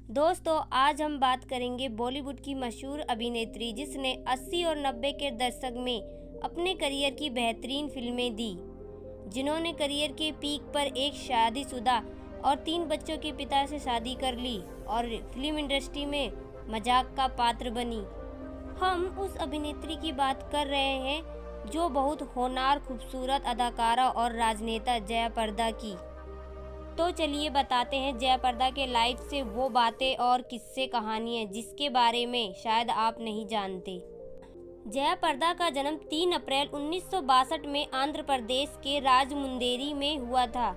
दोस्तों, आज हम बात करेंगे बॉलीवुड की मशहूर अभिनेत्री जिसने 80 और 90 के दशक में अपने करियर की बेहतरीन फिल्में दी, जिन्होंने करियर के पीक पर एक शादीशुदा और 3 बच्चों के पिता से शादी कर ली और फिल्म इंडस्ट्री में मजाक का पात्र बनी। हम उस अभिनेत्री की बात कर रहे हैं जो बहुत होनहार, खूबसूरत अदाकारा और राजनेता जया प्रदा की। तो चलिए बताते हैं जया प्रदा के लाइफ से वो बातें और किस्से कहानियाँ जिसके बारे में शायद आप नहीं जानते। जया प्रदा का जन्म 3 अप्रैल 1962 में आंध्र प्रदेश के राजमुंदेरी में हुआ था।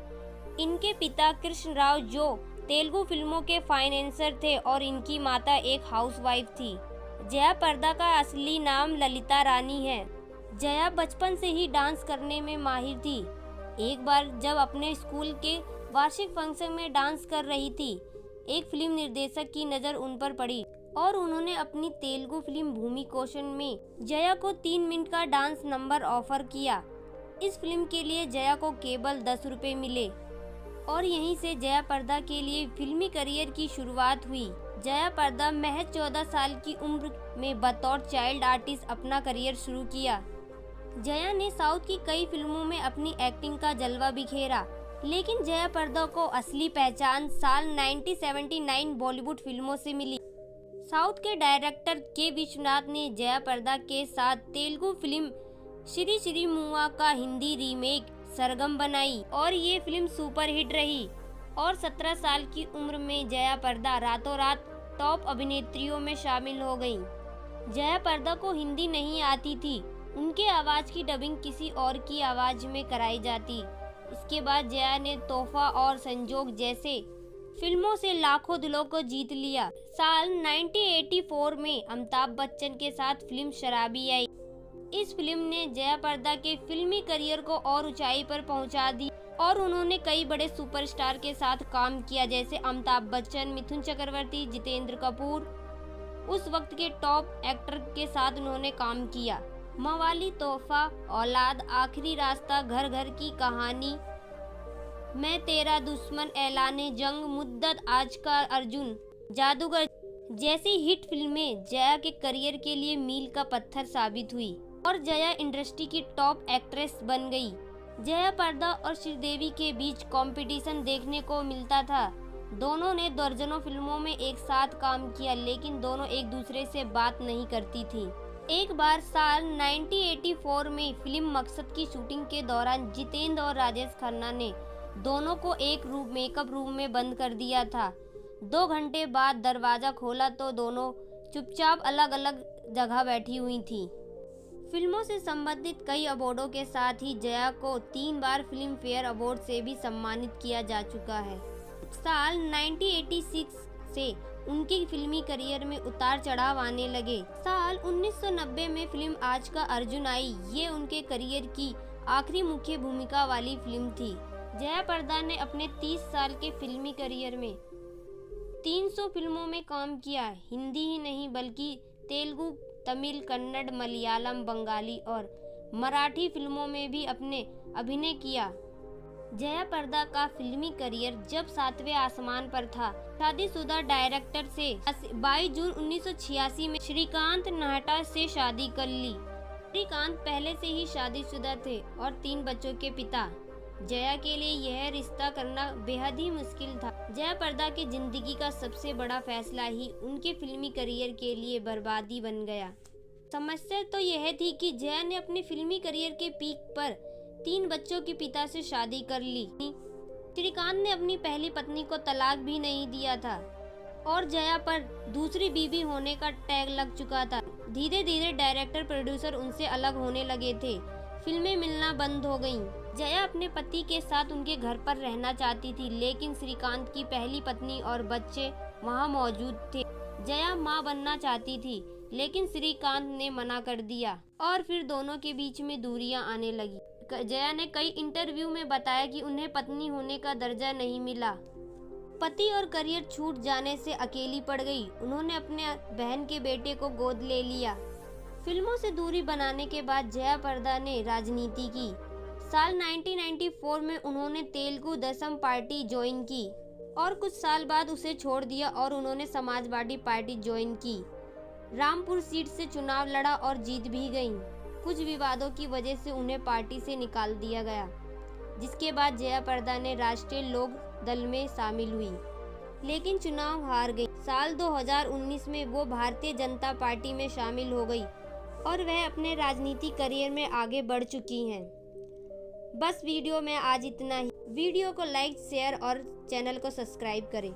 इनके पिता कृष्ण राव जो तेलुगु फिल्मों के फाइनेंसर थे और इनकी माता एक हाउसवाइफ थी। जया प्रदा का असली नाम ललिता रानी है। जया बचपन से ही डांस करने में माहिर थी। एक बार जब अपने स्कूल के वार्षिक फंक्शन में डांस कर रही थी, एक फिल्म निर्देशक की नज़र उन पर पड़ी और उन्होंने अपनी तेलुगु फिल्म भूमि कौशल में जया को 3 मिनट का डांस नंबर ऑफर किया। इस फिल्म के लिए जया को केवल 10 रुपये मिले और यहीं से जया प्रदा के लिए फिल्मी करियर की शुरुआत हुई। जया प्रदा महज 14 साल की उम्र में बतौर चाइल्ड आर्टिस्ट अपना करियर शुरू किया। जया ने साउथ की कई फिल्मों में अपनी एक्टिंग का जलवा बिखेरा, लेकिन जया प्रदा को असली पहचान साल 1979 बॉलीवुड फिल्मों से मिली। साउथ के डायरेक्टर के विश्वनाथ ने जया प्रदा के साथ तेलुगु फिल्म श्री श्री मूवा का हिंदी रीमेक सरगम बनाई और ये फिल्म सुपरहिट रही और 17 साल की उम्र में जया प्रदा रातों रात टॉप अभिनेत्रियों में शामिल हो गयी। जया प्रदा को हिंदी नहीं आती थी, उनके आवाज की डबिंग किसी और की आवाज में कराई जाती। इसके बाद जया ने तोहफा और संजोग जैसे फिल्मों से लाखों दिलों को जीत लिया। साल 1984 में अमिताभ बच्चन के साथ फिल्म शराबी आई। इस फिल्म ने जया प्रदा के फिल्मी करियर को और ऊंचाई पर पहुंचा दी और उन्होंने कई बड़े सुपरस्टार के साथ काम किया, जैसे अमिताभ बच्चन, मिथुन चक्रवर्ती, जितेंद्र कपूर। उस वक्त के टॉप एक्टर के साथ उन्होंने काम किया। मवाली, तोहफा, औलाद, आखिरी रास्ता, घर घर की कहानी, मैं तेरा दुश्मन, ऐलाने जंग, मुद्दत, आज का अर्जुन, जादूगर जैसी हिट फिल्में जया के करियर के लिए मील का पत्थर साबित हुई और जया इंडस्ट्री की टॉप एक्ट्रेस बन गई। जया प्रदा और श्रीदेवी के बीच कंपटीशन देखने को मिलता था। दोनों ने दर्जनों फिल्मों में एक साथ काम किया, लेकिन दोनों एक दूसरे से बात नहीं करती थी। एक बार साल 1984 में फिल्म मकसद की शूटिंग के दौरान जितेंद्र और राजेश खन्ना ने दोनों को एक मेकअप रूम में बंद कर दिया था। 2 घंटे बाद दरवाजा खोला तो दोनों चुपचाप अलग अलग जगह बैठी हुई थी। फिल्मों से संबंधित कई अवार्डों के साथ ही जया को 3 बार फिल्म फेयर अवार्ड से भी सम्मानित किया जा चुका है। साल 1986 से उनके फिल्मी करियर में उतार चढ़ाव आने लगे। साल 1990 में फिल्म आज का अर्जुन आई। ये उनके करियर की आखिरी मुख्य भूमिका वाली फिल्म थी। जया प्रदा ने अपने 30 साल के फिल्मी करियर में 300 फिल्मों में काम किया। हिंदी ही नहीं बल्कि तेलुगु, तमिल, कन्नड़, मलयालम, बंगाली और मराठी फिल्मों में भी अपने अभिनय किया। जया प्रदा का फिल्मी करियर जब 7वें आसमान पर था। शादीशुदा डायरेक्टर से 22 जून 1986 में श्रीकांत नाहटा से शादी कर ली। श्रीकांत पहले से ही शादीशुदा थे और 3 बच्चों के पिता। जया के लिए यह रिश्ता करना बेहद ही मुश्किल था। जया प्रदा की जिंदगी का सबसे बड़ा फैसला ही उनके फिल्मी करियर के लिए बर्बादी बन गया। समस्या तो यह थी कि जया ने अपने फिल्मी करियर के पीक पर 3 बच्चों के पिता से शादी कर ली। श्रीकांत ने अपनी पहली पत्नी को तलाक भी नहीं दिया था और जया पर दूसरी बीवी होने का टैग लग चुका था। धीरे धीरे डायरेक्टर, प्रोड्यूसर उनसे अलग होने लगे थे। फिल्में मिलना बंद हो गईं। जया अपने पति के साथ उनके घर पर रहना चाहती थी, लेकिन श्रीकांत की पहली पत्नी और बच्चे वहां मौजूद थे। जया मां बनना चाहती थी, लेकिन श्रीकांत ने मना कर दिया और फिर दोनों के बीच में दूरियां आने लगी। जया ने कई इंटरव्यू में बताया कि उन्हें पत्नी होने का दर्जा नहीं मिला। पति और करियर छूट जाने से अकेली पड़ गई। उन्होंने अपने बहन के बेटे को गोद ले लिया। फिल्मों से दूरी बनाने के बाद जया प्रदा ने राजनीति की। साल 1994 में उन्होंने तेलुगु देशम पार्टी ज्वाइन की। और कुछ साल बाद उसे छोड़ दिया और उन्होंने समाजवादी पार्टी ज्वाइन की। रामपुर सीट से चुनाव लड़ा और जीत भी गईं। कुछ विवादों की वजह से उन्हें पार्टी से निकाल दिया गया, जिसके बाद जयाप्रदा ने राष्ट्रीय लोक दल में शामिल हुई, लेकिन चुनाव हार गई। साल 2019 में वो भारतीय जनता पार्टी में शामिल हो गई और वह अपने राजनीतिक करियर में आगे बढ़ चुकी हैं। बस वीडियो में आज इतना ही। वीडियो को लाइक, शेयर और चैनल को सब्सक्राइब करें।